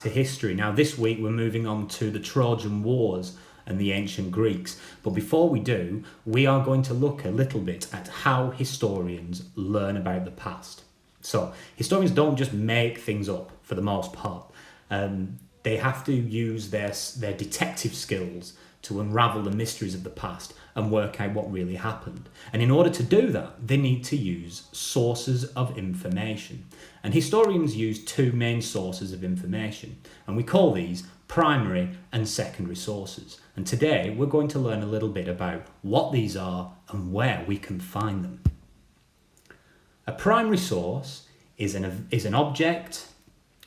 to history. Now this week we're moving on to the Trojan Wars and the ancient Greeks. But before we do, we are going to look a little bit at how historians learn about the past. So historians don't just make things up for the most part. They have to use their detective skills to unravel the mysteries of the past and work out what really happened. And in order to do that, they need to use sources of information. And historians use two main sources of information, and we call these primary and secondary sources. And today we're going to learn a little bit about what these are and where we can find them. A primary source is an object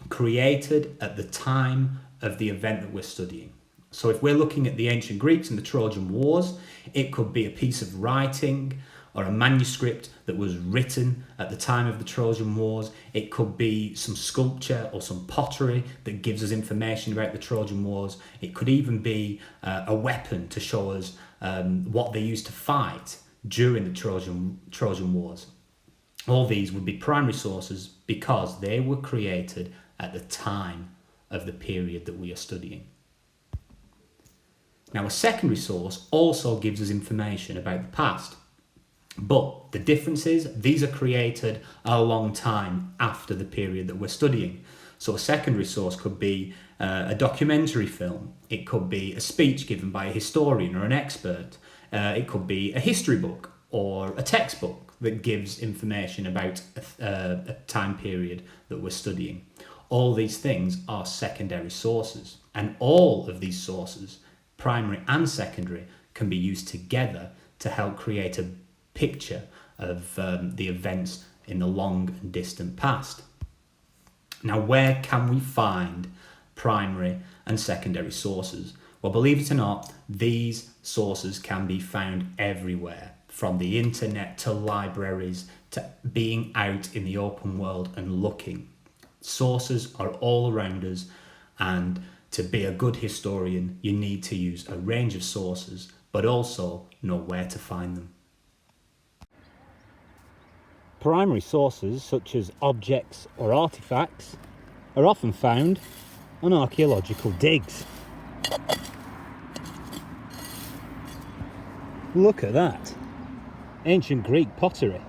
created at the time of the event that we're studying. So if we're looking at the ancient Greeks and the Trojan Wars, it could be a piece of writing or a manuscript that was written at the time of the Trojan Wars. It could be some sculpture or some pottery that gives us information about the Trojan Wars. It could even be a weapon to show us what they used to fight during the Trojan Wars. All these would be primary sources because they were created at the time of the period that we are studying. Now, a secondary source also gives us information about the past, but the difference is these are created a long time after the period that we're studying. So a secondary source could be a documentary film, it could be a speech given by a historian or an expert, it could be a history book or a textbook that gives information about a time period that we're studying. All these things are secondary sources, and all of these sources, primary and secondary, can be used together to help create a picture of the events in the long and distant past. Now, where can we find primary and secondary sources? Well, believe it or not, these sources can be found everywhere, from the internet to libraries to being out in the open world and looking. Sources are all around us, and to be a good historian, you need to use a range of sources, but also know where to find them. Primary sources, such as objects or artifacts, are often found on archaeological digs. Look at that! Ancient Greek pottery.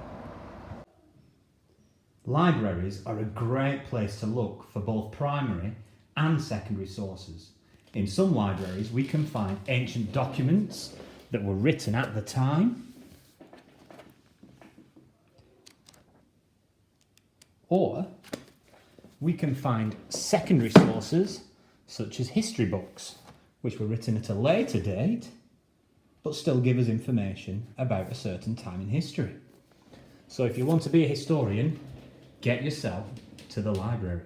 Libraries are a great place to look for both primary and secondary sources. In some libraries we can find ancient documents that were written at the time, or we can find secondary sources such as history books, which were written at a later date but still give us information about a certain time in history. So if you want to be a historian, get yourself to the library.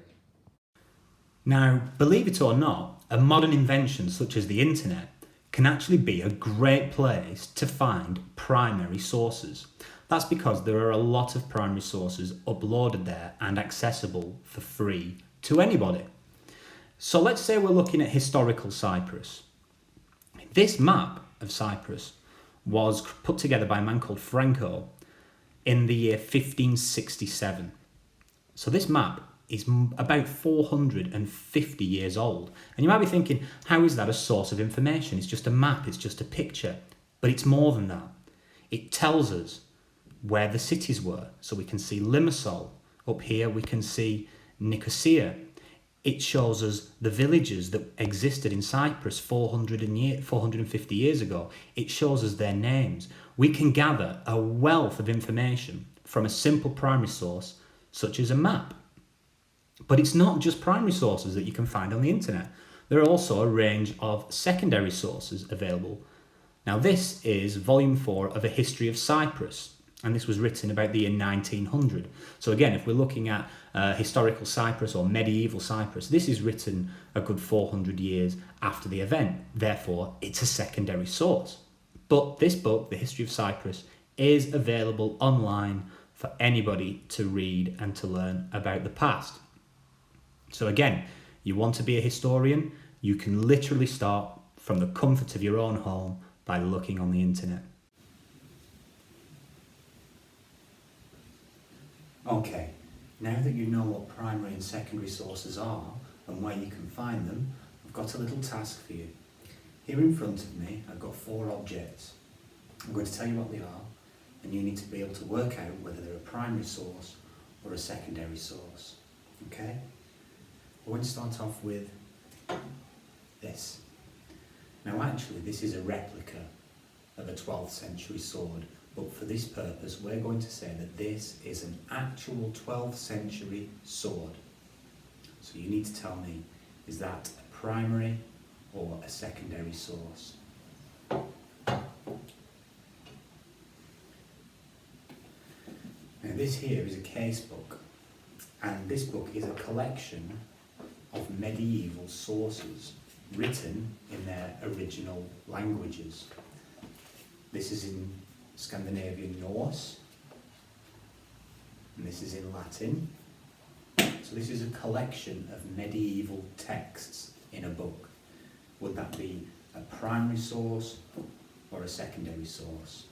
Now, believe it or not, a modern invention such as the internet can actually be a great place to find primary sources. That's because there are a lot of primary sources uploaded there and accessible for free to anybody. So let's say we're looking at historical Cyprus. This map of Cyprus was put together by a man called Franco in the year 1567. So this map is about 450 years old. And you might be thinking, how is that a source of information? It's just a map, it's just a picture. But it's more than that. It tells us where the cities were. So we can see Limassol. Up here we can see Nicosia. It shows us the villages that existed in Cyprus 450 years ago. It shows us their names. We can gather a wealth of information from a simple primary source such as a map. But it's not just primary sources that you can find on the internet. There are also a range of secondary sources available. Now this is volume 4 of A History of Cyprus, and this was written about the year 1900. So again, if we're looking at historical Cyprus or medieval Cyprus, this is written a good 400 years after the event. Therefore, it's a secondary source. But this book, The History of Cyprus, is available online for anybody to read and to learn about the past. So again, you want to be a historian, you can literally start from the comfort of your own home by looking on the internet. Okay, now that you know what primary and secondary sources are and where you can find them, I've got a little task for you. Here in front of me, I've got 4 objects. I'm going to tell you what they are, and you need to be able to work out whether they're a primary source or a secondary source. Okay? We're going to start off with this. Now actually this is a replica of a 12th century sword, but for this purpose we're going to say that this is an actual 12th century sword. So you need to tell me, is that a primary or a secondary source? Now this here is a case book, and this book is a collection of medieval sources written in their original languages. This is in Scandinavian Norse, and this is in Latin. So this is a collection of medieval texts in a book. Would that be a primary source or a secondary source?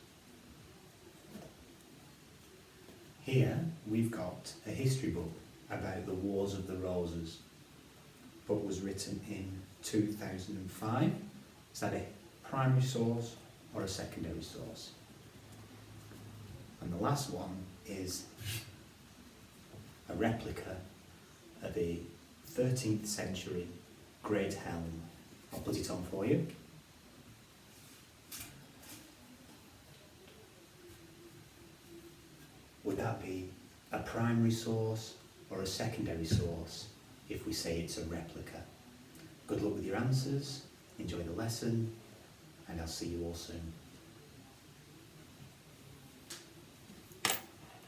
Here we've got a history book about the Wars of the Roses. Book was written in 2005. Is that a primary source or a secondary source? And the last one is a replica of a 13th century great helm. I'll put it on for you. Would that be a primary source or a secondary source if we say it's a replica? Good luck with your answers, enjoy the lesson, and I'll see you all soon.